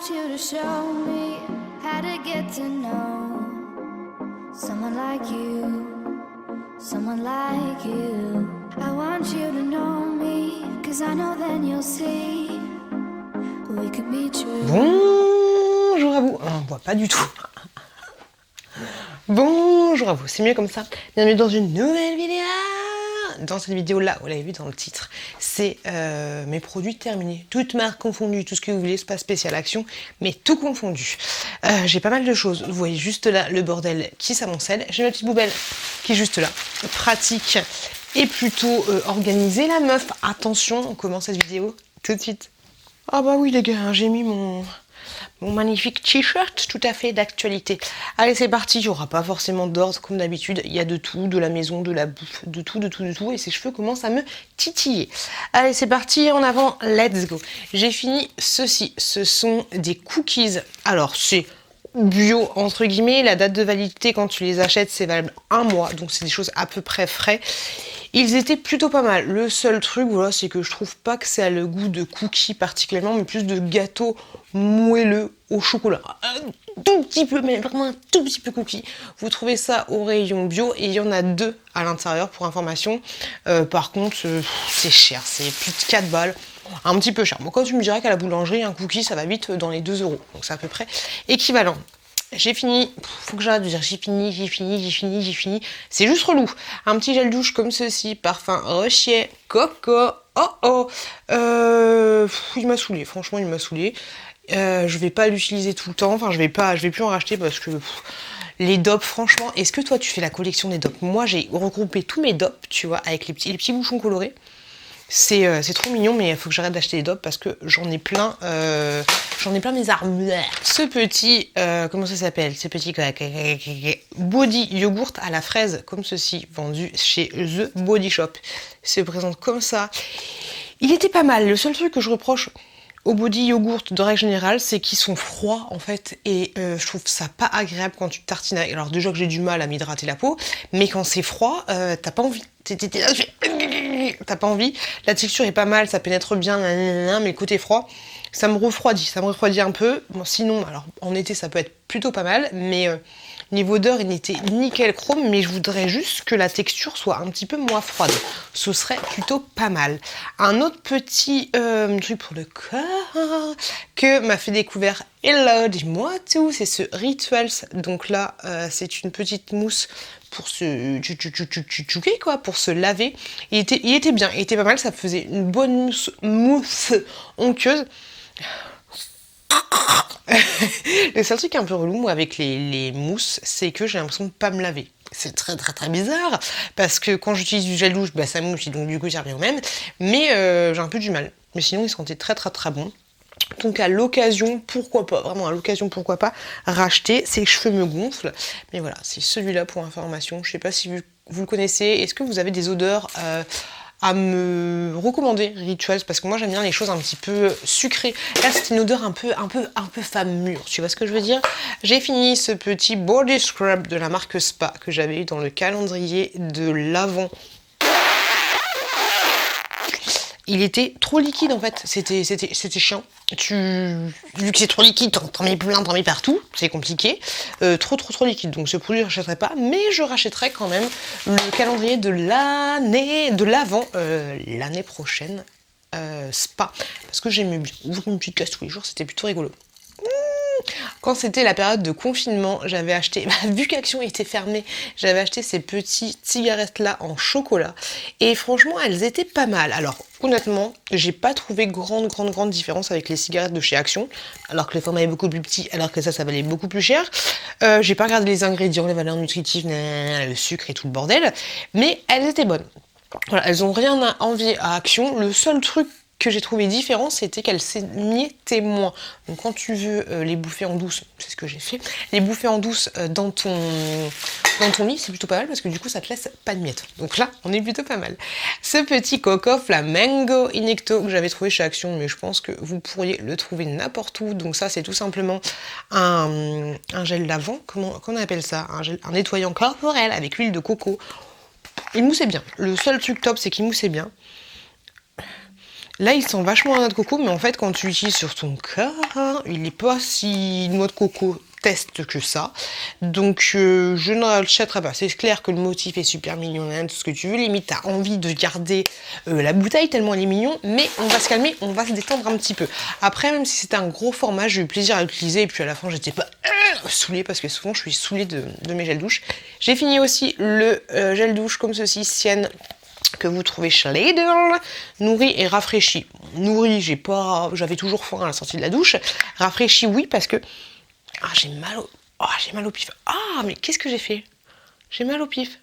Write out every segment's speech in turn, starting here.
want you to show me how to get to know someone like you, someone like you. I want you to know me, cause I know then you'll see we could be true. Bonjour à vous. On ne voit pas du tout. Bonjour à vous, c'est mieux comme ça. Bienvenue dans une nouvelle vidéo. Dans cette vidéo-là, vous l'avez vu dans le titre, c'est mes produits terminés. Toutes marques confondues, tout ce que vous voulez, c'est pas spécial action, mais tout confondu. J'ai pas mal de choses. Vous voyez juste là le bordel qui s'amoncelle. J'ai ma petite poubelle qui est juste là. Pratique et plutôt organisée, la meuf. Attention, on commence cette vidéo tout de suite. Ah bah oui les gars, hein, j'ai mis mon magnifique t-shirt tout à fait d'actualité. Allez c'est parti, il n'y aura pas forcément d'ordre comme d'habitude, il y a de tout, de la maison, de la bouffe, de tout, et ses cheveux commencent à me titiller. Allez c'est parti, en avant, let's go. J'ai fini ceci, ce sont des cookies. Alors c'est bio entre guillemets, la date de validité quand tu les achètes c'est valable 1 mois, donc c'est des choses à peu près frais. Ils étaient plutôt pas mal. Le seul truc, voilà, c'est que je trouve pas que ça a le goût de cookies particulièrement, mais plus de gâteau moelleux au chocolat. Un tout petit peu, mais vraiment un tout petit peu cookie. Vous trouvez ça au rayon bio et il y en a 2 à l'intérieur pour information. Par contre, c'est cher, c'est plus de 4 balles. Un petit peu cher. Bon, quand tu me dirais qu'à la boulangerie, un cookie, ça va vite dans les 2 €. Donc c'est à peu près équivalent. J'ai fini, faut que j'arrête de dire j'ai fini. C'est juste relou. Un petit gel douche comme ceci, parfum Rocher, Coco. Il m'a saoulé, franchement il m'a saoulé. Je vais pas l'utiliser tout le temps, enfin je vais plus en racheter parce que les dopes, franchement, est-ce que toi tu fais la collection des dopes? Moi j'ai regroupé tous mes dopes, tu vois, avec les petits bouchons colorés. C'est trop mignon, mais il faut que j'arrête d'acheter des dopes parce que j'en ai plein mes armoires. Ce petit, comment ça s'appelle? Ce petit body yogourt à la fraise, comme ceci, vendu chez The Body Shop. Il se présente comme ça. Il était pas mal. Le seul truc que je reproche au body yogourt de règle générale, c'est qu'ils sont froids en fait, et je trouve ça pas agréable quand tu tartines. Alors déjà que j'ai du mal à m'hydrater la peau, mais quand c'est froid, t'as pas envie. T'as pas envie. La texture est pas mal, ça pénètre bien, mais le côté froid, ça me refroidit un peu. Bon, sinon, alors en été ça peut être plutôt pas mal, mais niveau odeur il était nickel chrome, mais je voudrais juste que la texture soit un petit peu moins froide. Ce serait plutôt pas mal. Un autre petit truc pour le corps que m'a fait découvrir Hello, dis-moi tout, c'est ce Rituals. Donc là, c'est une petite mousse pour se quoi, pour se laver. Il était bien, il était pas mal, ça faisait une bonne mousse onctueuse. Le seul truc un peu relou moi, avec les mousses, c'est que j'ai l'impression de pas me laver. C'est très bizarre, parce que quand j'utilise du gel douche, bah ça mouche, donc du coup ça revient au même, mais j'ai un peu du mal. Mais sinon ils sentaient très bon. Donc à l'occasion, pourquoi pas, vraiment à l'occasion, pourquoi pas, racheter. Ses cheveux me gonflent, mais voilà, c'est celui-là pour information. Je sais pas si vous le connaissez, est-ce que vous avez des odeurs à me recommander, Rituals, parce que moi j'aime bien les choses un petit peu sucrées. Là c'est une odeur un peu femme mûre, tu vois ce que je veux dire. J'ai fini ce petit body scrub de la marque Spa que j'avais eu dans le calendrier de l'Avent. Il était trop liquide en fait, c'était chiant. Vu que c'est trop liquide, t'en mets plein, t'en mets partout, c'est compliqué. Trop liquide, donc ce produit je rachèterai pas, mais je rachèterai quand même le calendrier de l'Avent l'année prochaine, Spa, parce que j'aimais bien ouvrir une petite casse tous les jours, c'était plutôt rigolo. Quand c'était la période de confinement, j'avais acheté, vu qu'Action était fermée, j'avais acheté ces petites cigarettes là en chocolat, et franchement elles étaient pas mal. Alors honnêtement, j'ai pas trouvé grande différence avec les cigarettes de chez Action, alors que le format est beaucoup plus petit, alors que ça valait beaucoup plus cher. J'ai pas regardé les ingrédients, les valeurs nutritives, le sucre et tout le bordel, mais elles étaient bonnes. Voilà, elles ont rien à envier à Action. Le seul truc que j'ai trouvé différent, c'était qu'elle s'émiettaient moins. Donc quand tu veux les bouffer en douce, c'est ce que j'ai fait, les bouffer en douce dans ton lit, c'est plutôt pas mal parce que du coup ça te laisse pas de miettes. Donc là, on est plutôt pas mal. Ce petit Coco Flamingo Inecto que j'avais trouvé chez Action, mais je pense que vous pourriez le trouver n'importe où. Donc ça, c'est tout simplement un gel lavant, comment on appelle ça, un nettoyant corporel avec huile de coco. Il moussait bien. Le seul truc top, c'est qu'il moussait bien. Là, il sent vachement la noix de coco, mais en fait, quand tu l'utilises sur ton corps, il n'est pas si noix de coco teste que ça. Donc, je ne l'achèterai pas. C'est clair que le motif est super mignon, hein, tout ce que tu veux. Limite, t'as envie de garder la bouteille tellement elle est mignon, mais on va se calmer, on va se détendre un petit peu. Après, même si c'était un gros format, j'ai eu plaisir à l'utiliser, et puis à la fin, j'étais pas saoulée, parce que souvent, je suis saoulée de mes gels douche. J'ai fini aussi le gel douche comme ceci, Sienne, que vous trouvez chez Lidl, nourri et rafraîchi. Nourri, j'avais toujours faim à la sortie de la douche. Rafraîchi, oui, parce que j'ai mal au pif. Ah, mais qu'est-ce que j'ai fait? J'ai mal au pif.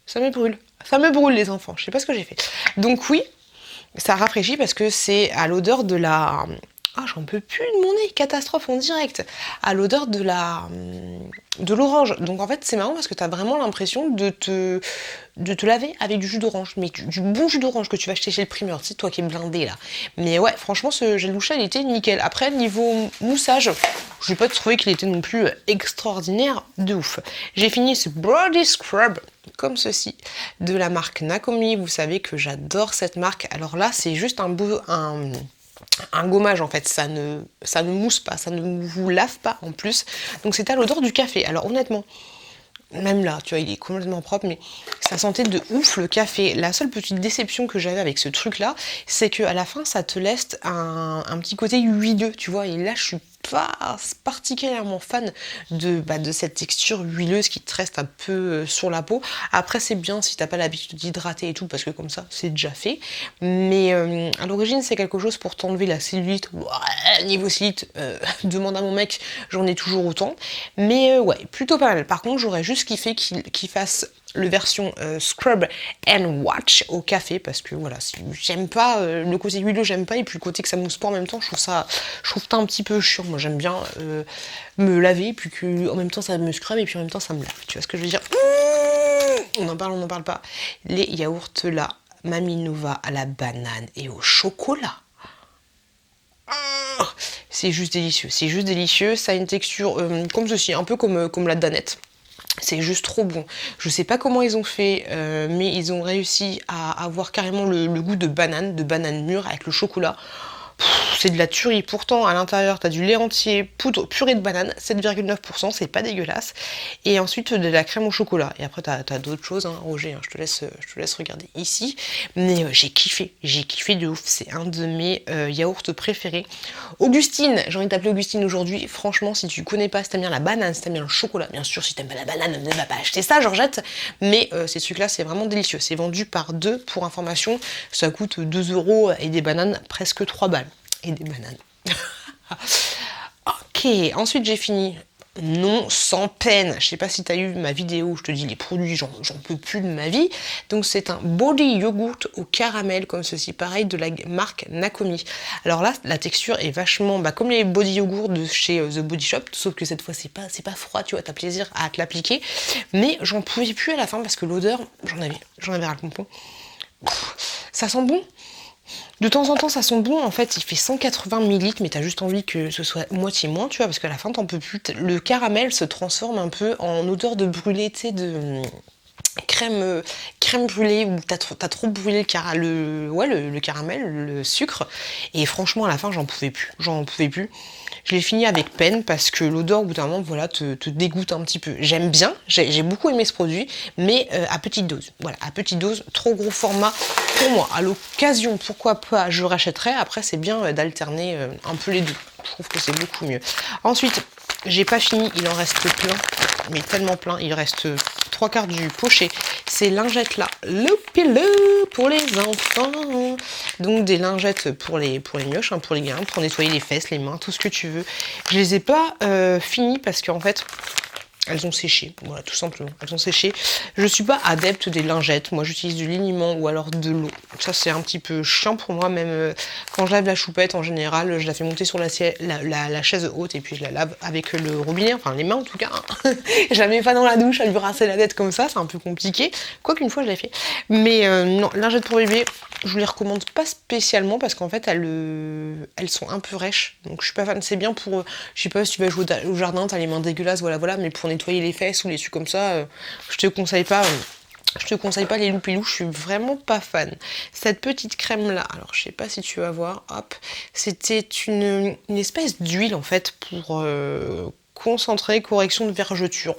Ça me brûle. Ça me brûle, les enfants. Je sais pas ce que j'ai fait. Donc oui, ça rafraîchit parce que c'est à l'odeur de la... Ah, j'en peux plus de mon nez, catastrophe en direct. À l'odeur de l'orange. Donc en fait, c'est marrant parce que tu as vraiment l'impression de te laver avec du jus d'orange. Mais du bon jus d'orange que tu vas acheter chez le primeur, tu sais, toi qui es blindé là. Mais ouais, franchement, ce gel douche, il était nickel. Après, niveau moussage, je n'ai pas trouvé qu'il était non plus extraordinaire de ouf. J'ai fini ce Body Scrub comme ceci, de la marque Nakomi. Vous savez que j'adore cette marque. Alors là, c'est juste un gommage en fait, ça ne mousse pas, ça ne vous lave pas en plus, donc c'est à l'odeur du café. Alors honnêtement, même là, tu vois, il est complètement propre, mais ça sentait de ouf le café. La seule petite déception que j'avais avec ce truc là, c'est que à la fin ça te laisse un petit côté huileux, tu vois, et là je suis pas particulièrement fan de cette texture huileuse qui te reste un peu sur la peau. Après c'est bien si t'as pas l'habitude d'hydrater et tout, parce que comme ça c'est déjà fait, mais à l'origine c'est quelque chose pour t'enlever la cellulite. Ouais, niveau cellulite, demande à mon mec, j'en ai toujours autant, mais ouais, plutôt pas mal. Par contre j'aurais juste kiffé qu'il fasse le version Scrub and Watch au café, parce que voilà, j'aime pas le côté huileux, j'aime pas, et puis le côté que ça mousse pas en même temps, je trouve ça un petit peu chiant. Moi j'aime bien me laver, puis que en même temps ça me scrub, et puis en même temps ça me lave, tu vois ce que je veux dire. On en parle pas. Les yaourts là, Mamie Nova à la banane et au chocolat, c'est juste délicieux, ça a une texture comme ceci, un peu comme la danette. C'est juste trop bon. Je sais pas comment ils ont fait, mais ils ont réussi à avoir carrément le goût de banane mûre avec le chocolat. C'est de la tuerie. Pourtant, à l'intérieur, t'as du lait entier, poudre, purée de banane, 7,9%, c'est pas dégueulasse. Et ensuite, de la crème au chocolat. Et après, t'as d'autres choses, hein, Roger, hein, je te laisse regarder ici. Mais j'ai kiffé de ouf. C'est un de mes yaourts préférés. Augustine, j'ai envie de t'appeler Augustine aujourd'hui. Franchement, si tu connais pas, si t'aimes bien la banane, si t'aimes bien le chocolat, bien sûr, si t'aimes pas la banane, ne va pas acheter ça, Georgette. Mais ces trucs-là, c'est vraiment délicieux. C'est vendu par 2, pour information. Ça coûte 2 € et des bananes presque 3 balles. Et des bananes. Ok, ensuite j'ai fini. Non, sans peine. Je sais pas si tu as eu ma vidéo où je te dis les produits, j'en peux plus de ma vie. Donc c'est un body yogurt au caramel comme ceci, pareil, de la marque Nakomi. Alors là, la texture est vachement comme les body yogurt de chez The Body Shop, sauf que cette fois c'est pas froid, tu vois, t'as plaisir à te l'appliquer. Mais j'en pouvais plus à la fin parce que l'odeur, j'en avais ras le pompon. Ça sent bon. De temps en temps ça sent bon, en fait il fait 180 ml, mais t'as juste envie que ce soit moitié moins, tu vois, parce qu'à la fin t'en peux plus. Le caramel se transforme un peu en odeur de brûlé, tu sais, de crème brûlée, où t'as trop brûlé le caramel, le sucre, et franchement à la fin j'en pouvais plus. Je l'ai fini avec peine parce que l'odeur au bout d'un moment, voilà, te dégoûte un petit peu. J'aime bien, j'ai beaucoup aimé ce produit, mais à petite dose. Voilà, à petite dose, trop gros format pour moi. À l'occasion, pourquoi pas, je rachèterai. Après, c'est bien d'alterner un peu les deux. Je trouve que c'est beaucoup mieux. Ensuite, j'ai pas fini, il en reste plein, mais tellement plein. Il reste 3/4 du pochet. Ces lingettes là, le pour les enfants. Donc des lingettes pour les mioches, hein, pour les gamins, pour nettoyer les fesses, les mains, tout ce que tu veux. Je les ai pas finies parce qu'en fait elles ont séché, voilà, tout simplement, elles ont séché. Je suis pas adepte des lingettes, moi j'utilise du liniment ou alors de l'eau. Ça c'est un petit peu chiant pour moi, même quand je lave la choupette en général, je la fais monter sur la chaise haute et puis je la lave avec le robinet, enfin les mains en tout cas. Je la mets pas dans la douche à lui brasser la tête comme ça, c'est un peu compliqué. Quoique une fois je l'ai fait. Mais non, lingettes pour bébé, je les recommande pas spécialement parce qu'en fait elles sont un peu rêches. Donc je suis pas fan, c'est bien pour, je sais pas si tu vas jouer au jardin, t'as les mains dégueulasses, voilà, mais pour nettoyer les fesses ou les trucs comme ça, je te conseille pas Je te conseille pas les loupilous, je suis vraiment pas fan. Cette petite crème là, alors je sais pas si tu vas voir, hop, c'était une espèce d'huile en fait pour concentrer, correction de vergeture.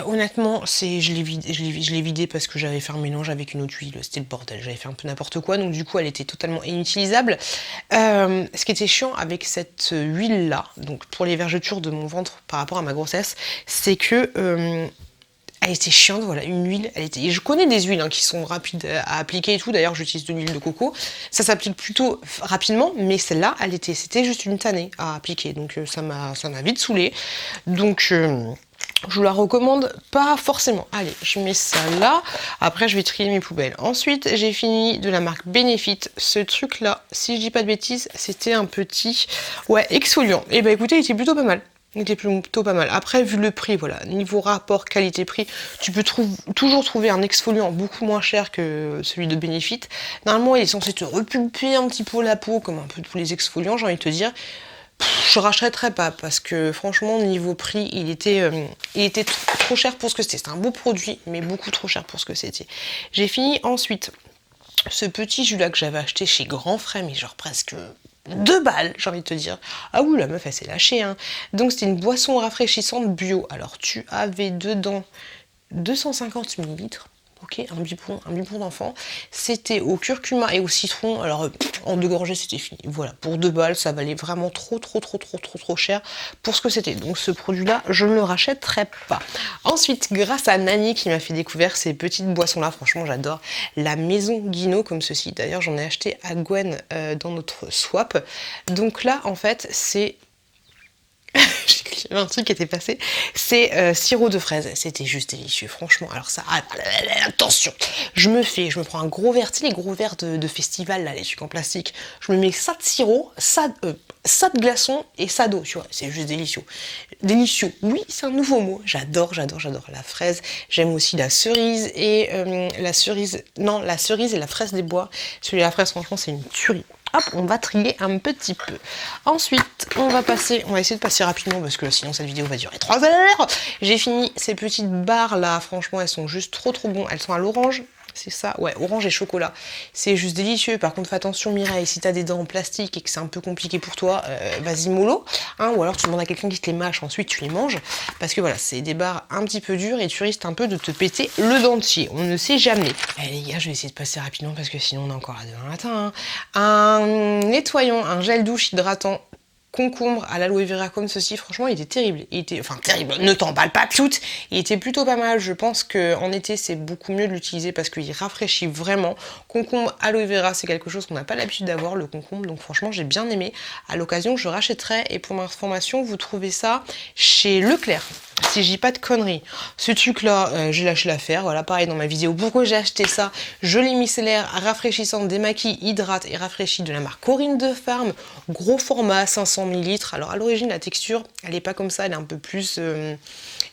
Honnêtement, je l'ai vidé parce que j'avais fait un mélange avec une autre huile, c'était le bordel, j'avais fait un peu n'importe quoi, donc du coup elle était totalement inutilisable. Ce qui était chiant avec cette huile là, donc pour les vergetures de mon ventre par rapport à ma grossesse, c'est que elle était chiante, voilà, une huile, elle était... Et je connais des huiles hein, qui sont rapides à appliquer et tout, d'ailleurs j'utilise de l'huile de coco, ça s'applique plutôt rapidement, mais celle-là, c'était juste une tannée à appliquer, donc ça m'a vite saoulée, donc... je vous la recommande pas forcément. Allez, je mets ça là. Après, je vais trier mes poubelles. Ensuite, j'ai fini de la marque Benefit. Ce truc-là, si je dis pas de bêtises, c'était un petit... Ouais, exfoliant. Et bah écoutez, il était plutôt pas mal. Il était plutôt pas mal. Après, vu le prix, voilà, niveau rapport qualité-prix, tu peux toujours trouver un exfoliant beaucoup moins cher que celui de Benefit. Normalement, il est censé te repulper un petit peu la peau, comme un peu tous les exfoliants, j'ai envie de te dire. Je rachèterais pas parce que franchement niveau prix il était trop cher pour ce que c'était. C'est un beau produit mais beaucoup trop cher pour ce que c'était. J'ai fini ensuite ce petit jus là que j'avais acheté chez Grand Frais mais genre presque 2 balles j'ai envie de te dire. Ah oui la meuf elle s'est lâchée hein. Donc c'était une boisson rafraîchissante bio. Alors tu avais dedans 250 millilitres. Ok, un biberon d'enfant. C'était au curcuma et au citron. Alors, en 2 gorgées, c'était fini. Voilà, pour 2 balles, ça valait vraiment trop cher pour ce que c'était. Donc, ce produit-là, je ne le rachèterai pas. Ensuite, grâce à Nani qui m'a fait découvrir ces petites boissons-là, franchement, j'adore. La maison Guino, comme ceci. D'ailleurs, j'en ai acheté à Gwen dans notre swap. Donc là, en fait, c'est... J'ai un truc qui était passé, c'est sirop de fraise, c'était juste délicieux, franchement. Alors ça, attention, je me prends un gros verre, tu sais les gros verres de festival, là, les trucs en plastique, je me mets ça de sirop, ça de glaçon et ça d'eau, tu vois, c'est juste délicieux. Délicieux, oui, c'est un nouveau mot, j'adore la fraise, j'aime aussi la cerise et la cerise et la fraise des bois. Celui de la fraise, franchement, c'est une tuerie. Hop, on va trier un petit peu. Ensuite, on va essayer de passer rapidement parce que sinon cette vidéo va durer 3 heures. J'ai fini ces petites barres là, franchement elles sont juste trop bonnes. Elles sont à l'orange, c'est ça? Ouais, orange et chocolat. C'est juste délicieux. Par contre, fais attention Mireille, si t'as des dents en plastique et que c'est un peu compliqué pour toi, vas-y mollo. Hein, ou alors tu demandes à quelqu'un qui te les mâche, ensuite tu les manges. Parce que voilà, c'est des barres un petit peu dures et tu risques un peu de te péter le dentier. On ne sait jamais. Allez les gars, je vais essayer de passer rapidement parce que sinon on est encore à demain matin. Hein. Un nettoyant, un gel douche hydratant concombre à l'aloe vera comme ceci, franchement il était terrible. Terrible, ne t'emballe pas toute. Il était plutôt pas mal, je pense qu'en été c'est beaucoup mieux de l'utiliser parce qu'il rafraîchit vraiment. Concombre, aloe vera, c'est quelque chose qu'on n'a pas l'habitude d'avoir, le concombre, donc franchement j'ai bien aimé. À l'occasion je rachèterai et pour ma information vous trouvez ça chez Leclerc. Si je dis pas de conneries. Ce truc là, j'ai lâché l'affaire, voilà pareil dans ma vidéo. Pourquoi j'ai acheté ça? Joli micellaire rafraîchissant, démaquille, hydrate et rafraîchit de la marque Corinne de Farm. Gros format, 500 ml. Alors à l'origine la texture, elle est pas comme ça, elle est un peu plus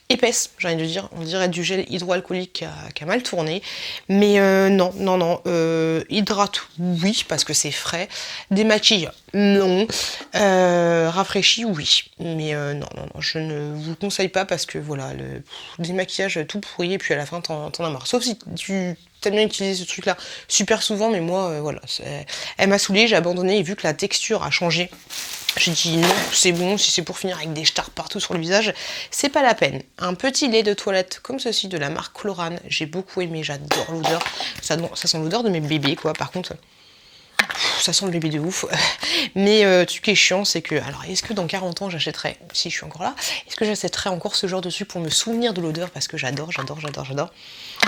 épaisse, j'ai envie de dire. On dirait du gel hydroalcoolique qui a mal tourné. Mais non. Hydrate, oui, parce que c'est frais. Démaquille, non. Rafraîchit, oui. Mais non, je ne vous le conseille pas parce que voilà, le démaquillage tout pourri et puis à la fin t'en as marre. Sauf si tu t'aimes bien utiliser ce truc là super souvent, mais moi voilà, elle m'a saoulée, j'ai abandonné et vu que la texture a changé, j'ai dit non, c'est bon, si c'est pour finir avec des stars partout sur le visage, c'est pas la peine. Un petit lait de toilette comme ceci de la marque Chlorane, j'ai beaucoup aimé, j'adore l'odeur, ça sent l'odeur de mes bébés quoi, par contre... Ça sent le bébé de ouf. Mais ce qui est chiant, c'est que... Alors, est-ce que dans 40 ans, j'achèterai, si je suis encore là, est-ce que j'achèterai encore ce genre de truc pour me souvenir de l'odeur? Parce que j'adore.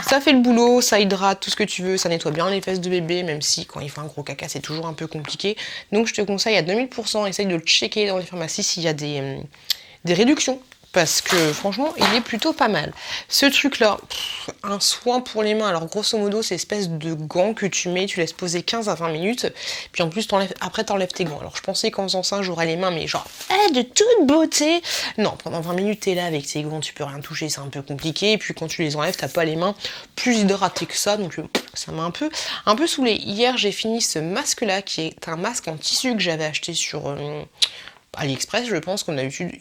Ça fait le boulot, ça hydrate, tout ce que tu veux, ça nettoie bien les fesses de bébé, même si quand il fait un gros caca, c'est toujours un peu compliqué. Donc, je te conseille à 2000%, essaye de le checker dans les pharmacies s'il y a des réductions. Parce que franchement, il est plutôt pas mal. Ce truc-là, un soin pour les mains. Alors grosso modo, c'est espèce de gants que tu mets, tu laisses poser 15 à 20 minutes. Puis en plus, après t'enlèves tes gants. Alors je pensais qu'en faisant ça, j'aurais les mains, mais genre, de toute beauté. Non, pendant 20 minutes, t'es là avec tes gants, tu peux rien toucher, c'est un peu compliqué. Et puis quand tu les enlèves, t'as pas les mains plus hydratées que ça. Donc ça m'a un peu saoulé. Hier, j'ai fini ce masque-là, qui est un masque en tissu que j'avais acheté sur... AliExpress, je pense, comme d'habitude.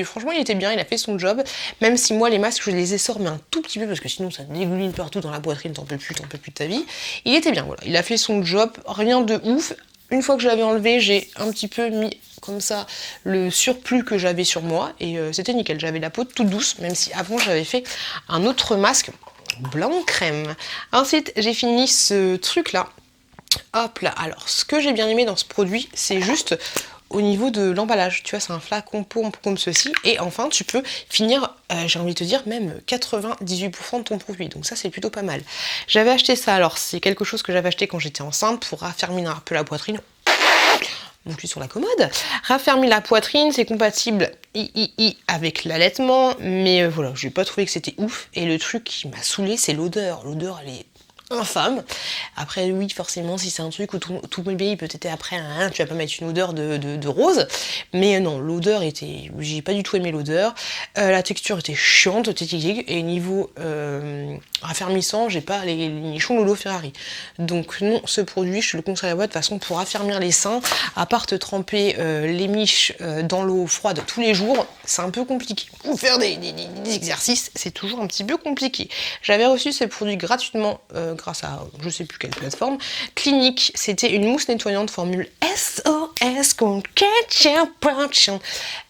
Franchement, il était bien, il a fait son job. Même si moi, les masques, je les essore, mais un tout petit peu, parce que sinon, ça dégouline partout dans la poitrine, t'en peux plus de ta vie. Il était bien, voilà. Il a fait son job, rien de ouf. Une fois que je l'avais enlevé, j'ai un petit peu mis comme ça le surplus que j'avais sur moi et c'était nickel. J'avais la peau toute douce, même si avant j'avais fait un autre masque blanc crème. Ensuite, j'ai fini ce truc là. Hop là. Alors, ce que j'ai bien aimé dans ce produit, c'est juste au niveau de l'emballage. Tu vois, c'est un flacon pompe comme ceci. Et enfin, tu peux finir, j'ai envie de te dire, même 98% de ton produit. Donc ça, c'est plutôt pas mal. J'avais acheté ça. Alors, c'est quelque chose que j'avais acheté quand j'étais enceinte pour raffermir un peu la poitrine. Donc sur la commode. Raffermir la poitrine, c'est compatible avec l'allaitement. Mais voilà, j'ai pas trouvé que c'était ouf. Et le truc qui m'a saoulé, c'est l'odeur. L'odeur, elle est infâme. Après, oui, forcément, si c'est un truc où tout bébé peut être après, hein, tu vas pas mettre une odeur de rose. Mais non, l'odeur était... J'ai pas du tout aimé l'odeur. La texture était chiante, et niveau raffermissant, j'ai pas les nichons Lolo Ferrari. Donc non, ce produit, je te le conseille à moi de toute façon pour raffermir les seins, à part te tremper les miches dans l'eau froide tous les jours, c'est un peu compliqué. Ou faire des exercices, c'est toujours un petit peu compliqué. J'avais reçu ces produits gratuitement grâce à je sais plus quelle plateforme. Clinique, c'était une mousse nettoyante formule SOS contre ketchup.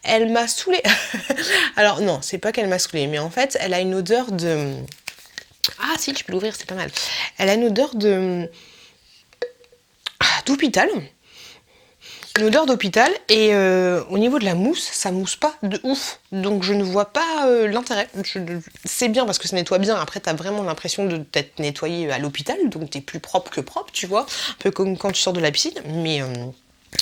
Elle m'a saoulée. Alors non, c'est pas qu'elle m'a saoulée, mais en fait, elle a une odeur de... Ah si, tu peux l'ouvrir, c'est pas mal. Elle a une odeur de... d'hôpital. Une odeur d'hôpital et au niveau de la mousse, ça mousse pas de ouf. Donc je ne vois pas l'intérêt. C'est bien parce que ça nettoie bien. Après, t'as vraiment l'impression de t'être nettoyé à l'hôpital. Donc t'es plus propre que propre, tu vois. Un peu comme quand tu sors de la piscine. Mais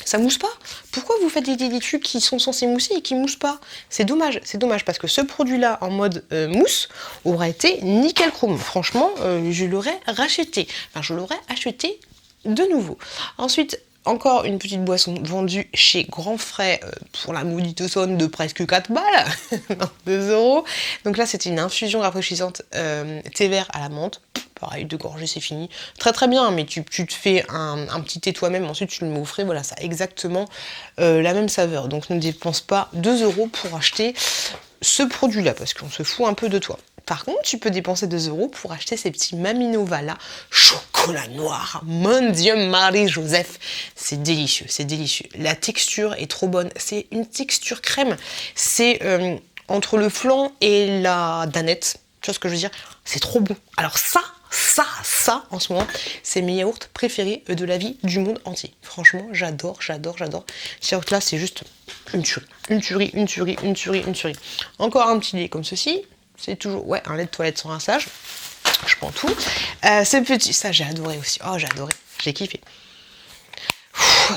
ça mousse pas. Pourquoi vous faites des trucs qui sont censés mousser et qui moussent pas? C'est dommage parce que ce produit-là en mode mousse aurait été nickel chrome. Franchement, je l'aurais racheté. Enfin, je l'aurais acheté de nouveau. Ensuite, encore une petite boisson vendue chez Grand Frais pour la maudite sonne de presque 4 balles, 2 €. Donc là, c'était une infusion rafraîchissante thé vert à la menthe. Pareil, 2 gorgées, c'est fini. Très très bien, mais tu te fais un petit thé toi-même, ensuite tu le mets au frais, voilà, ça a exactement la même saveur. Donc ne dépense pas 2 € pour acheter ce produit-là, parce qu'on se fout un peu de toi. Par contre, tu peux dépenser 2 € pour acheter ces petits Maminova là, chocolat noir. Mon Dieu, Marie-Joseph, c'est délicieux, c'est délicieux. La texture est trop bonne, c'est une texture crème. C'est entre le flan et la danette, tu vois ce que je veux dire? C'est trop bon. Alors ça, en ce moment, c'est mes yaourts préférés de la vie du monde entier. Franchement, j'adore. Ces yaourts là, c'est juste une tuerie. Encore un petit lait comme ceci. C'est toujours, ouais, un lait de toilette sans rinçage. Je prends tout. Ce petit, ça j'ai adoré aussi. Oh, j'ai adoré. J'ai kiffé.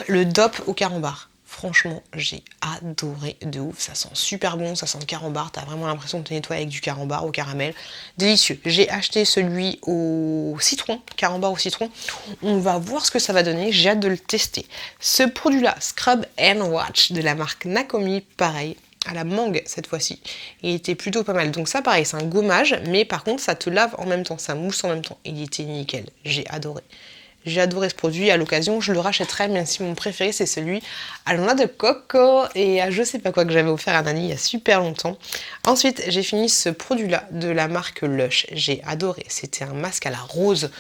Le DOP au carambar. Franchement, j'ai adoré de ouf. Ça sent super bon, ça sent le carambar. T'as vraiment l'impression de te nettoyer avec du carambar au caramel. Délicieux. J'ai acheté celui au citron, carambar au citron. On va voir ce que ça va donner. J'ai hâte de le tester. Ce produit-là, Scrub and Watch de la marque Nakomi, pareil. À la mangue cette fois-ci. Il était plutôt pas mal. Donc ça pareil, c'est un gommage, mais par contre ça te lave en même temps, ça mousse en même temps. Il était nickel. J'ai adoré. J'ai adoré ce produit. À l'occasion, je le rachèterai, même si mon préféré c'est celui à la noix de coco et à je sais pas quoi que j'avais offert à Nani il y a super longtemps. Ensuite, j'ai fini ce produit-là de la marque Lush. J'ai adoré. C'était un masque à la rose.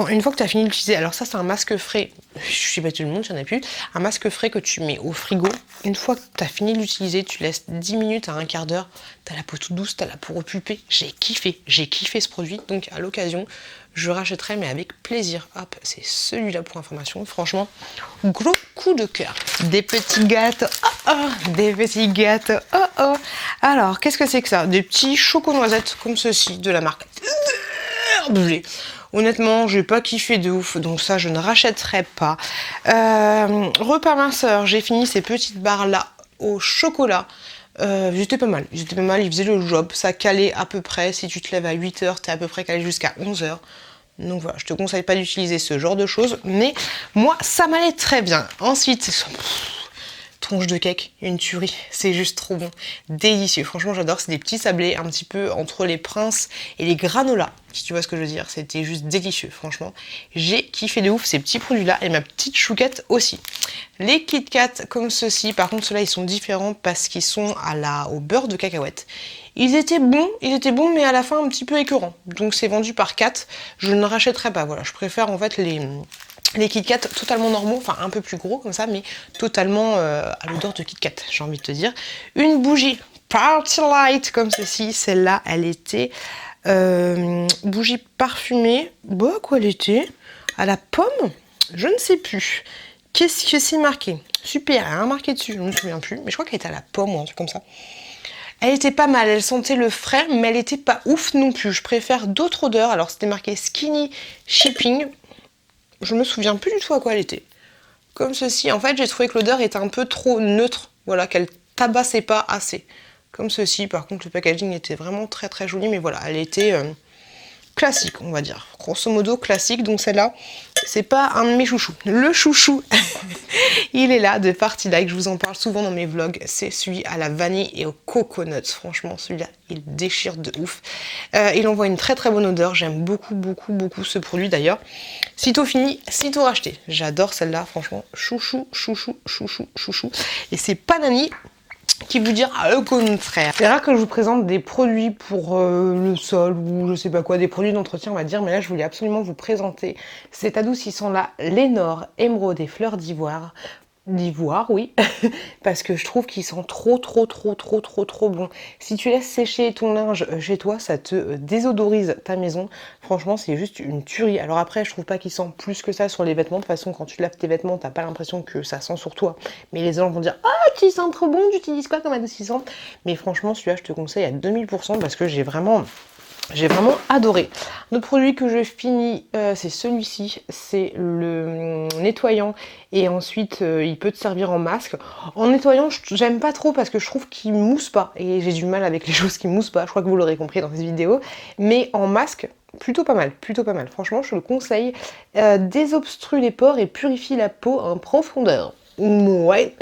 Une fois que tu as fini d'utiliser, alors ça c'est un masque frais, je sais pas tout le monde, il n'y en a plus, un masque frais que tu mets au frigo. Une fois que tu as fini de l'utiliser, tu laisses 10 minutes à un quart d'heure, tu as la peau toute douce, tu as la peau repulpée. J'ai kiffé ce produit, donc à l'occasion, je rachèterai mais avec plaisir. Hop, c'est celui-là pour information, franchement, gros coup de cœur. Des petits gâteaux, des petits gâteaux, Alors, qu'est-ce que c'est que ça? Des petits choco-noisettes comme ceci, de la marque Honnêtement, j'ai pas kiffé de ouf, donc ça je ne rachèterai pas. Repas minceur, j'ai fini ces petites barres là au chocolat. J'étais pas mal, ils faisaient le job, ça calait à peu près. Si tu te lèves à 8h, t'es à peu près calé jusqu'à 11h. Donc voilà, je te conseille pas d'utiliser ce genre de choses, mais moi ça m'allait très bien. Ensuite, tronche de cake, une tuerie, c'est juste trop bon, délicieux, franchement j'adore, c'est des petits sablés un petit peu entre les Princes et les granolas, si tu vois ce que je veux dire, c'était juste délicieux, franchement, j'ai kiffé de ouf ces petits produits là et ma petite chouquette aussi. Les Kit Kat comme ceci, par contre ceux-là ils sont différents parce qu'ils sont au beurre de cacahuète. Ils étaient bons mais à la fin un petit peu écœurants, donc c'est vendu par 4, je ne rachèterai pas, voilà, je préfère en fait les Kit Kat totalement normaux, enfin un peu plus gros comme ça, mais totalement à l'odeur de Kit Kat, j'ai envie de te dire. Une bougie Party Light comme ceci, celle-là, elle était bougie parfumée. Bah, quoi elle était? À la pomme? Je ne sais plus. Qu'est-ce que c'est marqué? Super, elle a rien marqué dessus, je ne me souviens plus, mais je crois qu'elle était à la pomme ou un truc comme ça. Elle était pas mal, elle sentait le frais, mais elle était pas ouf non plus. Je préfère d'autres odeurs, alors c'était marqué Skinny Shipping. Je me souviens plus du tout à quoi elle était. Comme ceci, en fait, j'ai trouvé que l'odeur était un peu trop neutre, voilà, qu'elle tabassait pas assez. Comme ceci, par contre, le packaging était vraiment très très joli, mais voilà, elle était classique, on va dire. Grosso modo, classique, donc celle-là, c'est pas un de mes chouchous. Le chouchou, il est là, de Party Like, je vous en parle souvent dans mes vlogs, c'est celui à la vanille et au coconut. Franchement, celui-là, il déchire de ouf. Il envoie une très très bonne odeur, j'aime beaucoup beaucoup beaucoup ce produit d'ailleurs. Sitôt fini, sitôt racheté. J'adore celle-là, franchement, chouchou, chouchou, chouchou, chouchou. Et c'est Panani qui vous dira le contraire. C'est rare que je vous présente des produits pour le sol ou je sais pas quoi, des produits d'entretien on va dire, mais là je voulais absolument vous présenter cet adoucissant là, Lénore Émeraude et Fleurs d'Ivoire. D'ivoire, oui, parce que je trouve qu'ils sont trop bon. Si tu laisses sécher ton linge chez toi, ça te désodorise ta maison. Franchement, c'est juste une tuerie. Alors après, je trouve pas qu'ils sentent plus que ça sur les vêtements. De toute façon, quand tu laves tes vêtements, t'as pas l'impression que ça sent sur toi. Mais les gens vont dire « Ah, tu sens trop bon, tu utilises quoi comme adoucissant ?» Mais franchement, celui-là, je te conseille à 2000% parce que j'ai vraiment adoré. Un autre produit que je finis, c'est celui-ci. C'est le nettoyant et ensuite il peut te servir en masque. En nettoyant, j'aime pas trop parce que je trouve qu'il mousse pas et j'ai du mal avec les choses qui moussent pas. Je crois que vous l'aurez compris dans cette vidéo. Mais en masque, plutôt pas mal, plutôt pas mal. Franchement, je le conseille. Désobstrue les pores et purifie la peau en profondeur. Ouais,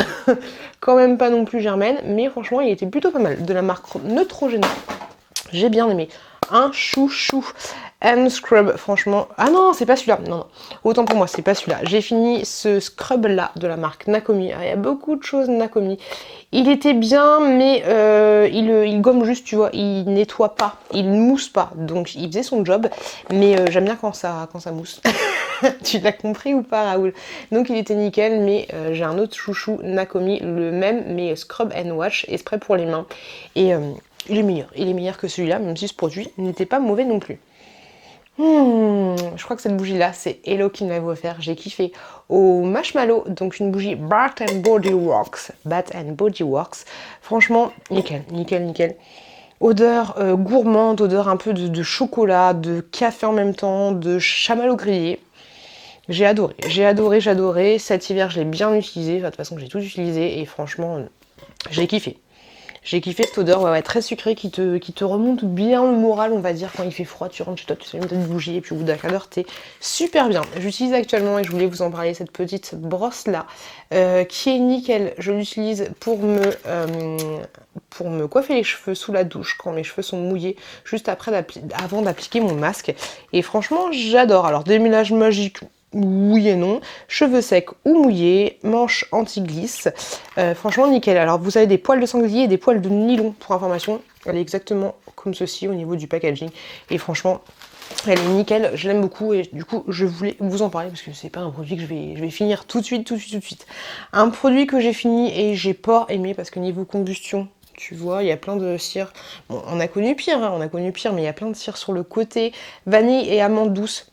quand même pas non plus Germaine, mais franchement, il était plutôt pas mal. De la marque Neutrogena. J'ai bien aimé. Un chouchou and scrub, franchement. Ah non, c'est pas celui-là. Non, non. Autant pour moi, c'est pas celui-là. J'ai fini ce scrub-là de la marque Nakomi. Alors, il y a beaucoup de choses Nakomi. Il était bien, mais il gomme juste, tu vois. Il nettoie pas. Il mousse pas. Donc, il faisait son job. Mais j'aime bien quand ça mousse. Tu l'as compris ou pas, Raoul? Donc, il était nickel, mais j'ai un autre chouchou Nakomi, le même, mais scrub and wash et spray pour les mains. Et il est meilleur que celui-là, même si ce produit n'était pas mauvais non plus. Je crois que cette bougie-là, c'est Hello qui me l'avait offert, j'ai kiffé. Au marshmallow, donc une bougie Bath and Body Works. Bath and Body Works. Franchement, nickel, nickel, nickel. Odeur gourmande, odeur un peu de chocolat, de café en même temps, de chamallow grillé. J'ai adoré, j'adorais. Cet hiver, je l'ai bien utilisé. Enfin, de toute façon, j'ai tout utilisé et franchement, j'ai kiffé. J'ai kiffé cette odeur, ouais, très sucrée qui te remonte bien le moral, on va dire, quand il fait froid, tu rentres chez toi, tu fais une petite bougie et puis au bout d'un quart d'heure, t'es super bien. J'utilise actuellement, et je voulais vous en parler, cette petite brosse-là, qui est nickel. Je l'utilise pour me coiffer les cheveux sous la douche, quand mes cheveux sont mouillés, juste avant d'appliquer mon masque. Et franchement, j'adore. Alors, démêlage magique, oui et non, cheveux secs ou mouillés, manches anti-glisse, franchement nickel. Alors vous avez des poils de sanglier et des poils de nylon pour information, elle est exactement comme ceci au niveau du packaging et franchement elle est nickel, je l'aime beaucoup et du coup je voulais vous en parler parce que c'est pas un produit que je vais finir tout de suite. Un produit que j'ai fini et j'ai pas aimé parce que niveau combustion, tu vois, il y a plein de cire. Bon, on a connu pire, mais il y a plein de cire sur le côté, vanille et amande douce.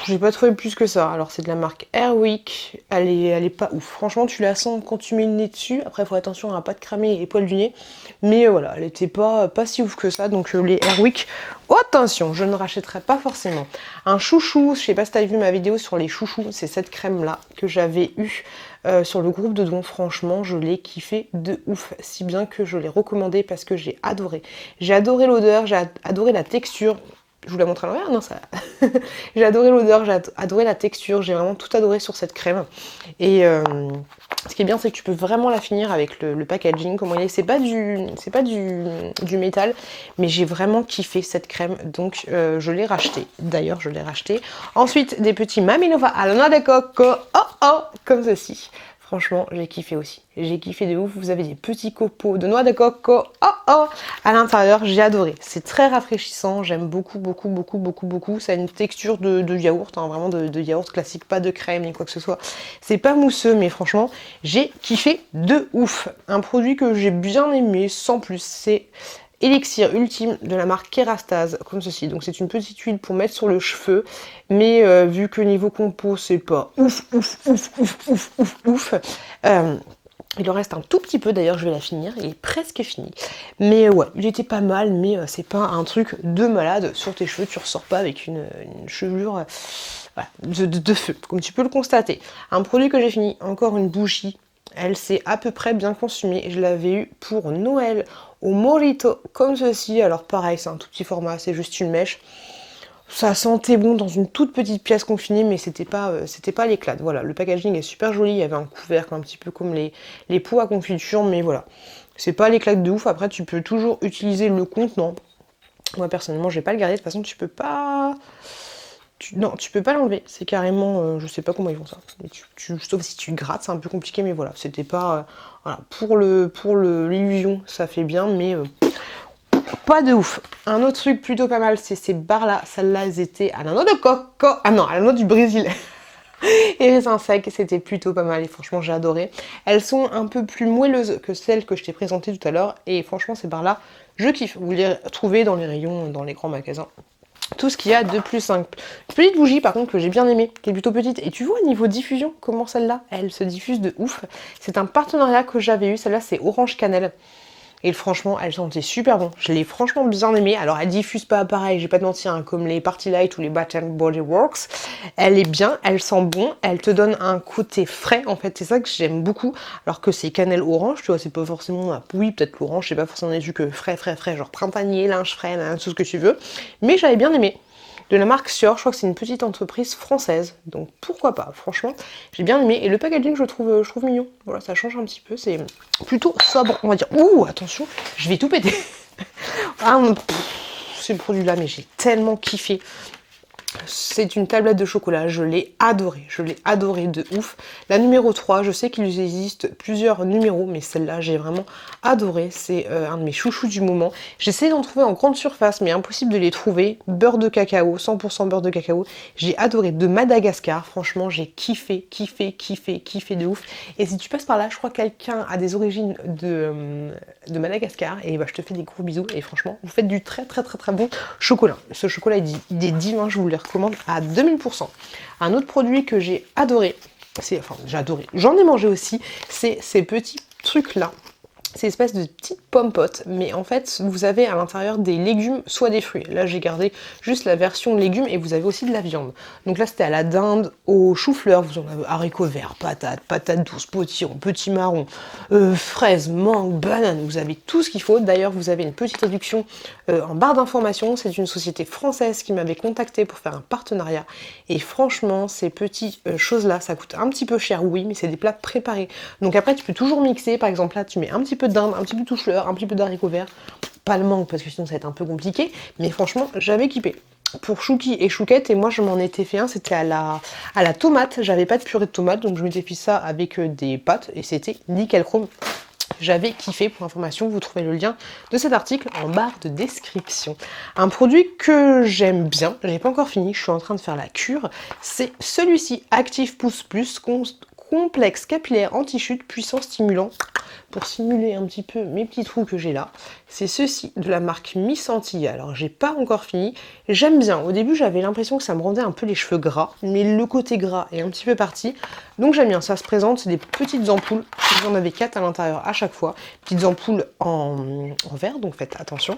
J'ai pas trouvé plus que ça. Alors c'est de la marque Airwick. Elle est pas ouf. Franchement, tu la sens quand tu mets le nez dessus. Après, faut attention à pas te cramer les poils du nez. Mais voilà, elle était pas si ouf que ça. Donc les Airwick, attention, je ne rachèterai pas forcément. Un chouchou, je sais pas si t'as vu ma vidéo sur les chouchous. C'est cette crème là que j'avais eue sur le groupe de dons. Franchement, je l'ai kiffé de ouf. Si bien que je l'ai recommandé parce que j'ai adoré. J'ai adoré l'odeur, j'ai adoré la texture. Je vous la montre à l'envers? Non, ça... J'ai adoré l'odeur, j'ai adoré la texture, j'ai vraiment tout adoré sur cette crème. Et ce qui est bien, c'est que tu peux vraiment la finir avec le packaging, comment il est. C'est pas du métal, mais j'ai vraiment kiffé cette crème, donc je l'ai racheté. D'ailleurs, je l'ai racheté. Ensuite, des petits Maminova à la noix de coco, comme ceci. Franchement, j'ai kiffé aussi. J'ai kiffé de ouf. Vous avez des petits copeaux de noix de coco, à l'intérieur. J'ai adoré. C'est très rafraîchissant. J'aime beaucoup, beaucoup, beaucoup, beaucoup, beaucoup. Ça a une texture de yaourt, hein, vraiment de yaourt classique, pas de crème ni quoi que ce soit. C'est pas mousseux, mais franchement, j'ai kiffé de ouf. Un produit que j'ai bien aimé, sans plus, c'est Élixir Ultime de la marque Kerastase, comme ceci. Donc c'est une petite huile pour mettre sur le cheveu, mais vu que niveau compo c'est pas ouf, il en reste un tout petit peu, d'ailleurs je vais la finir, il est presque fini. Mais ouais, il était pas mal, mais c'est pas un truc de malade sur tes cheveux, tu ressors pas avec une chevelure voilà, de feu, comme tu peux le constater. Un produit que j'ai fini, encore une bougie. Elle s'est à peu près bien consumée. Je l'avais eu pour Noël au Morito, comme ceci. Alors pareil, c'est un tout petit format, c'est juste une mèche. Ça sentait bon dans une toute petite pièce confinée, mais c'était pas l'éclat. Voilà, le packaging est super joli. Il y avait un couvercle un petit peu comme les pots à confiture, mais voilà. C'est pas l'éclat de ouf. Après, tu peux toujours utiliser le contenant. Moi, personnellement, je vais pas le garder. De toute façon, tu peux pas... Non, tu peux pas l'enlever, c'est carrément, je sais pas comment ils font ça. Sauf si tu grattes, c'est un peu compliqué, mais voilà, c'était pas, voilà, pour l'illusion, ça fait bien, mais pas de ouf. Un autre truc plutôt pas mal, c'est ces barres-là, celles-là, elles étaient à la noix de coco, ah non, à la noix du Brésil. Et raisin sec, c'était plutôt pas mal et franchement j'ai adoré. Elles sont un peu plus moelleuses que celles que je t'ai présentées tout à l'heure et franchement ces barres-là, je kiffe. Vous les trouvez dans les rayons, dans les grands magasins. Tout ce qu'il y a de plus simple. Une petite bougie par contre que j'ai bien aimée, qui est plutôt petite. Et tu vois au niveau diffusion, comment celle-là, elle se diffuse de ouf. C'est un partenariat que j'avais eu, celle-là c'est Orange Cannelle. Et franchement, elle sentait super bon. Je l'ai franchement bien aimée. Alors, elle diffuse pas pareil, j'ai pas de mentir, hein, comme les Party Light ou les Bath Body Works. Elle est bien, elle sent bon, elle te donne un côté frais. En fait, c'est ça que j'aime beaucoup. Alors que c'est cannelle orange, tu vois, c'est pas forcément... Oui, peut-être l'orange, c'est pas forcément des trucs frais, genre printanier, linge frais, tout ce que tu veux. Mais j'avais bien aimé. De la marque Sior, je crois que c'est une petite entreprise française, donc pourquoi pas, franchement, j'ai bien aimé, et le packaging je trouve mignon, voilà, ça change un petit peu, c'est plutôt sobre, on va dire. Ouh, attention, je vais tout péter. Ah, c'est le produit là, mais j'ai tellement kiffé. C'est une tablette de chocolat, je l'ai adorée de ouf. La numéro 3, je sais qu'il existe plusieurs numéros, mais celle-là, j'ai vraiment adoré. C'est un de mes chouchous du moment. J'essaie d'en trouver en grande surface, mais impossible de les trouver. Beurre de cacao, 100% beurre de cacao. J'ai adoré de Madagascar, franchement, j'ai kiffé de ouf. Et si tu passes par là, je crois que quelqu'un a des origines de Madagascar, et bah, je te fais des gros bisous. Et franchement, vous faites du très bon chocolat. Ce chocolat, il est divin, je vous le recommande à 2000%. Un autre produit que j'ai adoré, j'en ai mangé aussi, c'est ces petits trucs là. C'est une espèce de petite pomme-pote, mais en fait, vous avez à l'intérieur des légumes, soit des fruits. Là, j'ai gardé juste la version légumes et vous avez aussi de la viande. Donc là, c'était à la dinde, au chou-fleur, vous en avez haricots verts, patates douces, potirons, petits marrons, fraises, mangue, bananes, vous avez tout ce qu'il faut. D'ailleurs, vous avez une petite réduction en barre d'information. C'est une société française qui m'avait contacté pour faire un partenariat. Et franchement, ces petites choses-là, ça coûte un petit peu cher, oui, mais c'est des plats préparés. Donc après, tu peux toujours mixer. Par exemple, là, tu mets un petit peu de dinde, un petit peu de chou-fleur, un petit peu d'haricots verts. Pas le mangue parce que sinon ça va être un peu compliqué, mais franchement j'avais kiffé. Pour Chouki et Chouquette, et moi je m'en étais fait un, c'était à la tomate. J'avais pas de purée de tomate, donc je m'étais fait ça avec des pâtes et c'était nickel chrome. J'avais kiffé. Pour information, vous trouvez le lien de cet article en barre de description. Un produit que j'aime bien, j'ai pas encore fini, je suis en train de faire la cure, c'est celui-ci, Active Pousse Plus, complexe capillaire anti-chute, puissant stimulant, pour simuler un petit peu mes petits trous que j'ai là. C'est ceci de la marque Miss Antilles. Alors j'ai pas encore fini, j'aime bien. Au début j'avais l'impression que ça me rendait un peu les cheveux gras, mais le côté gras est un petit peu parti, donc j'aime bien. Ça se présente, c'est des petites ampoules, j'en avais 4 à l'intérieur à chaque fois, petites ampoules en verre, donc faites attention.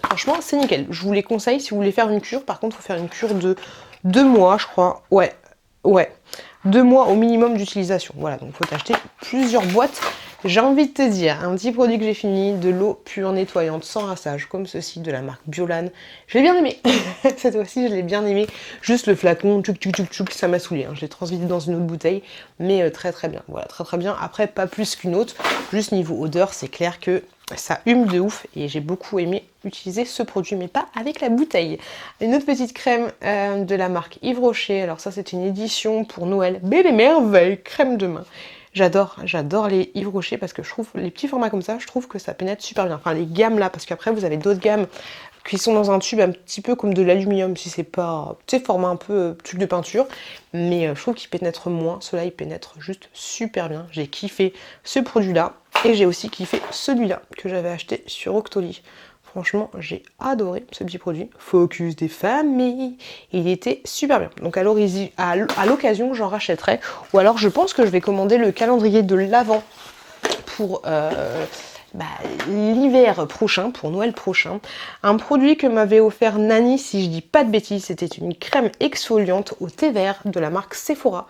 Franchement c'est nickel, je vous les conseille si vous voulez faire une cure. Par contre il faut faire une cure de 2 mois je crois, ouais. Ouais, 2 mois au minimum d'utilisation. Voilà, donc il faut acheter plusieurs boîtes. J'ai envie de te dire, un petit produit que j'ai fini, de l'eau pure nettoyante sans rinçage, comme ceci, de la marque Biolan. Je l'ai bien aimé. Cette fois-ci, je l'ai bien aimé. Juste le flacon, tchouk tchouk tchouk tchouk, ça m'a saoulé. Hein. Je l'ai transvidé dans une autre bouteille, mais très très bien. Voilà, très très bien. Après, pas plus qu'une autre. Juste niveau odeur, c'est clair que ça hume de ouf et j'ai beaucoup aimé utiliser ce produit, mais pas avec la bouteille. Une autre petite crème de la marque Yves Rocher. Alors ça, c'est une édition pour Noël. Belle et merveille, crème de main. J'adore les Yves Rocher parce que je trouve les petits formats comme ça, je trouve que ça pénètre super bien. Enfin les gammes là, parce qu'après vous avez d'autres gammes qui sont dans un tube un petit peu comme de l'aluminium, si c'est pas, tu sais, format un peu tube de peinture, mais je trouve qu'il pénètre moins. Ceux-là, ils pénètrent juste super bien. J'ai kiffé ce produit-là et j'ai aussi kiffé celui-là que j'avais acheté sur Octoly. Franchement, j'ai adoré ce petit produit. Focus des familles. Il était super bien. Donc à l'occasion, j'en rachèterai. Ou alors, je pense que je vais commander le calendrier de l'Avent pour l'hiver prochain, pour Noël prochain. Un produit que m'avait offert Nani, si je dis pas de bêtises, c'était une crème exfoliante au thé vert de la marque Sephora.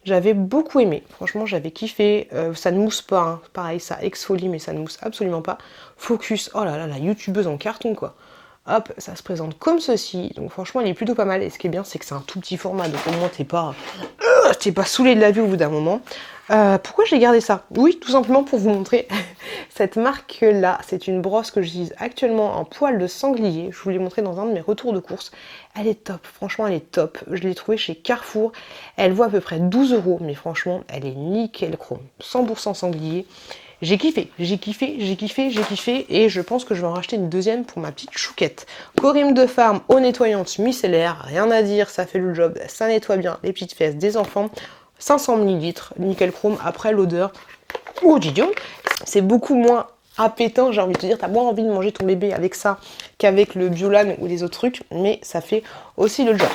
J'avais beaucoup aimé, franchement j'avais kiffé, ça ne mousse pas, hein. Pareil ça exfolie mais ça ne mousse absolument pas. Focus, oh là là, la youtubeuse en carton quoi. Hop, ça se présente comme ceci, donc franchement elle est plutôt pas mal, et ce qui est bien c'est que c'est un tout petit format, donc au moins t'es pas saoulé de la vue au bout d'un moment. Pourquoi j'ai gardé ça? Oui, tout simplement pour vous montrer cette marque-là. C'est une brosse que j'utilise actuellement en poil de sanglier. Je vous l'ai montré dans un de mes retours de course. Elle est top, franchement elle est top. Je l'ai trouvée chez Carrefour. Elle vaut à peu près 12 €, mais franchement elle est nickel chrome. 100% sanglier. J'ai kiffé, et je pense que je vais en racheter une deuxième pour ma petite chouquette. Corim de Farm, eau nettoyante micellaire, rien à dire, ça fait le job, ça nettoie bien les petites fesses des enfants. 500 ml, nickel chrome. Après l'odeur, oh Didion, c'est beaucoup moins appétant, j'ai envie de te dire, t'as moins envie de manger ton bébé avec ça qu'avec le Biolan ou les autres trucs, mais ça fait aussi le job.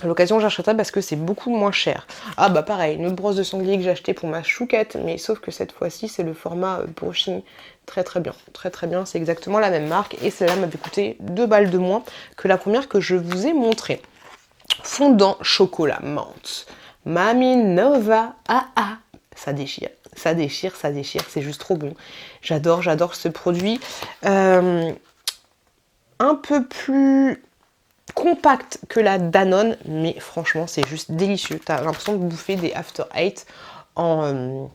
À l'occasion, j'achèterai parce que c'est beaucoup moins cher. Ah bah pareil, une autre brosse de sanglier que j'ai acheté pour ma chouquette, mais sauf que cette fois-ci, c'est le format brushing. Très très bien, c'est exactement la même marque, et celle-là m'avait coûté 2 balles de moins que la première que je vous ai montrée. Fondant chocolat menthe. Mami Nova, ça déchire, c'est juste trop bon. J'adore ce produit. Un peu plus compact que la Danone, mais franchement c'est juste délicieux. T'as l'impression de bouffer des After Eight en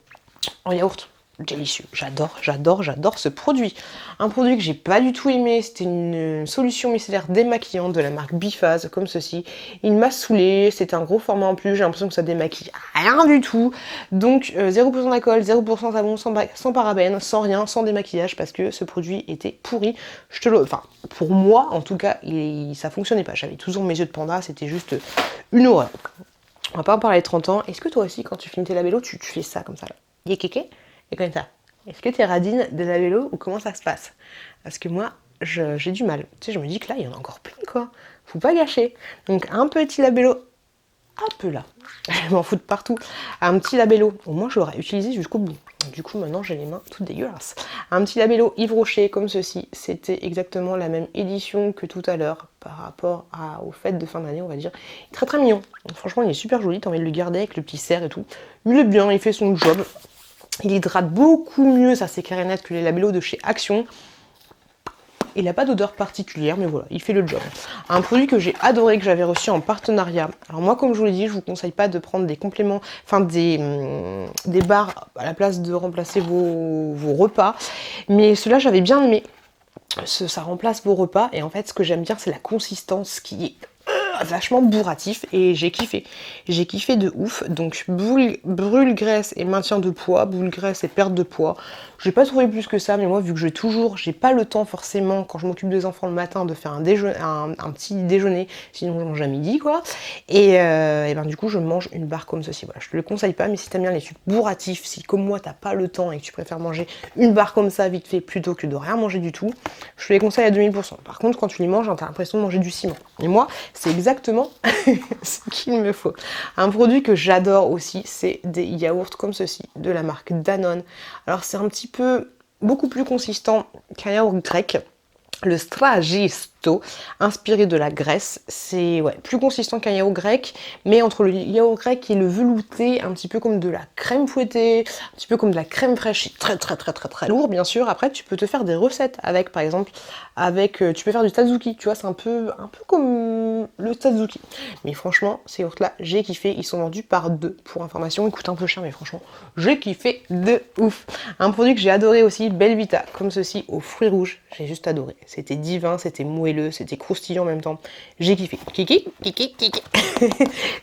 yaourt. Délicieux, j'adore ce produit. Un produit que j'ai pas du tout aimé, c'était une solution micellaire démaquillante de la marque Bifaz, comme ceci. Il m'a saoulé, c'était un gros format en plus, j'ai l'impression que ça démaquille rien du tout. Donc 0% d'alcool, 0% savon, sans parabènes, sans rien, sans démaquillage, parce que ce produit était pourri. Enfin, pour moi en tout cas, ça fonctionnait pas. J'avais toujours mes yeux de panda, c'était juste une horreur. On va pas en parler de 30 ans. Est-ce que toi aussi, quand tu finis tes labellos, tu fais ça comme ça là? Yékéké. Et comme ça. Est-ce que t'es radine de la vélo ou comment ça se passe? Parce que moi, j'ai du mal. Tu sais, je me dis que là, il y en a encore plein, quoi. Faut pas gâcher. Donc, un petit labello, un peu là. Je m'en fous de partout. Un petit labello, au moins, je l'aurais utilisé jusqu'au bout. Du coup, maintenant, j'ai les mains toutes dégueulasses. Un petit labello Yves Rocher, comme ceci. C'était exactement la même édition que tout à l'heure, par rapport aux fêtes de fin d'année, on va dire. Très, très mignon. Franchement, il est super joli. T'as envie de le garder avec le petit cerf et tout. Il est bien, il fait son job. Il hydrate beaucoup mieux, ça c'est clair et net, que les labellos de chez Action. Il n'a pas d'odeur particulière, mais voilà, il fait le job. Un produit que j'ai adoré, que j'avais reçu en partenariat. Alors moi, comme je vous l'ai dit, je vous conseille pas de prendre des compléments, enfin des barres à la place de remplacer vos repas. Mais cela, j'avais bien aimé. Ça remplace vos repas, et en fait, ce que j'aime bien, c'est la consistance qui est vachement bourratif, et j'ai kiffé de ouf. Donc brûle graisse et maintien de poids, brûle graisse et perte de poids. J'ai pas trouvé plus que ça, mais moi vu que j'ai pas le temps forcément quand je m'occupe des enfants le matin de faire un petit déjeuner, sinon je mange à midi quoi, et ben du coup je mange une barre comme ceci. Voilà, je te le conseille pas, mais si t'aimes bien les sucres bourratifs, si comme moi t'as pas le temps et que tu préfères manger une barre comme ça vite fait plutôt que de rien manger du tout, je te les conseille à 2000%. Par contre quand tu les manges, t'as l'impression de manger du ciment, et moi c'est exactement ce qu'il me faut. Un produit que j'adore aussi, c'est des yaourts comme ceci, de la marque Danone. Alors c'est un petit peu beaucoup plus consistant qu'un yaourt grec. Le Stragist, costaud, inspiré de la Grèce. C'est plus consistant qu'un yaourt grec, mais entre le yaourt grec et le velouté, un petit peu comme de la crème fouettée, un petit peu comme de la crème fraîche, c'est très lourd bien sûr. Après tu peux te faire des recettes avec, par exemple, tu peux faire du tzatziki, tu vois, c'est un peu comme le tzatziki. Mais franchement, ces yaourts là, j'ai kiffé, ils sont vendus par 2 pour information, ils coûtent un peu cher, mais franchement, j'ai kiffé de ouf. Un produit que j'ai adoré aussi, Belvita, comme ceci, aux fruits rouges, j'ai juste adoré. C'était divin, c'était moelleux, c'était croustillant en même temps. J'ai kiffé. Kiki.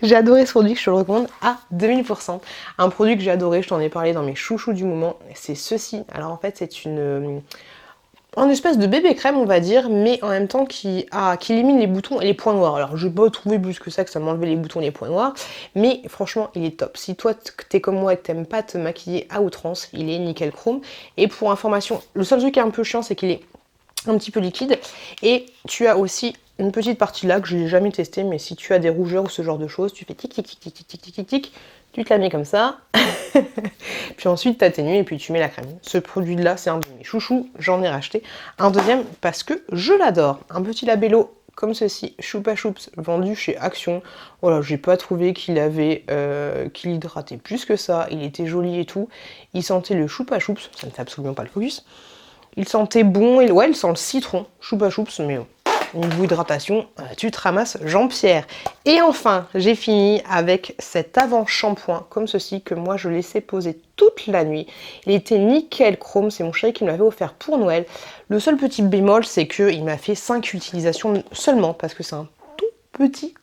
J'ai adoré ce produit, je te le recommande à 2000%. Un produit que j'ai adoré, je t'en ai parlé dans mes chouchous du moment, c'est ceci. Alors en fait, c'est une espèce de bébé crème, on va dire, mais en même temps qui élimine les boutons et les points noirs. Alors je n'ai pas trouvé plus que ça m'enlevait les boutons et les points noirs, mais franchement il est top. Si toi t'es comme moi et que t'aimes pas te maquiller à outrance, il est nickel chrome. Et pour information, le seul truc qui est un peu chiant, c'est qu'il est un petit peu liquide. Et tu as aussi une petite partie là que je n'ai jamais testé, mais si tu as des rougeurs ou ce genre de choses, tu fais tic tic tic tic tic tic tic tic, tu te la mets comme ça, puis ensuite t'atténues et puis tu mets la crème. Ce produit là, c'est un de mes chouchous, j'en ai racheté un deuxième parce que je l'adore. Un petit labello comme ceci, Choupa Choups, vendu chez Action. Voilà, j'ai pas trouvé qu'il hydratait plus que ça, il était joli et tout. Il sentait le Choupa Choups, ça ne fait absolument pas le focus. Il sentait bon, il sent le citron, Choupa Choups, mais niveau hydratation, tu te ramasses Jean-Pierre. Et enfin, j'ai fini avec cet avant-shampoing, comme ceci, que moi je laissais poser toute la nuit. Il était nickel chrome, c'est mon chéri qui me l'avait offert pour Noël. Le seul petit bémol, c'est qu'il m'a fait 5 utilisations seulement, parce que c'est un tout petit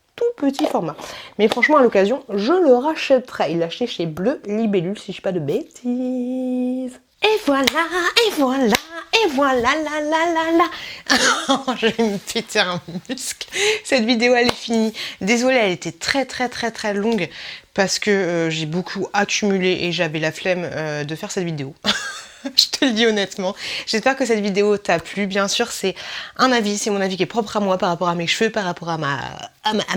format. Mais franchement, à l'occasion, je le rachèterai. Il l'a acheté chez Bleu Libellule, si je dis pas de bêtises. Et voilà, je vais me péter un muscle. Cette vidéo, elle est finie. Désolée, elle était très longue parce que j'ai beaucoup accumulé et j'avais la flemme de faire cette vidéo. Je te le dis honnêtement. J'espère que cette vidéo t'a plu. Bien sûr, c'est un avis, c'est mon avis qui est propre à moi par rapport à mes cheveux, par rapport à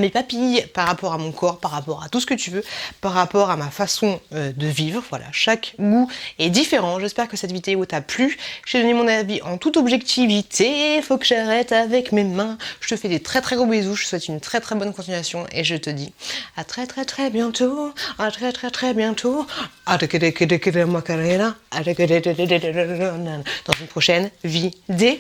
mes papilles, par rapport à mon corps, par rapport à tout ce que tu veux, par rapport à ma façon de vivre. Voilà, chaque goût est différent. J'espère que cette vidéo t'a plu. J'ai donné mon avis en toute objectivité. Faut que j'arrête avec mes mains. Je te fais des très gros bisous. Je te souhaite une très bonne continuation et je te dis à très bientôt. À très bientôt. Dans une prochaine vidéo.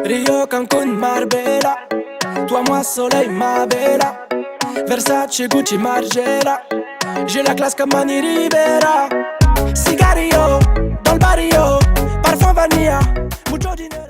Rio, Cancun, Marbella. Toi, moi, soleil, ma bella. Versace, Gucci, Margiela. J'ai la classe comme Mani Rivera. Cigarillo, dans le barrio. Parfum vanilla, mucho dinero.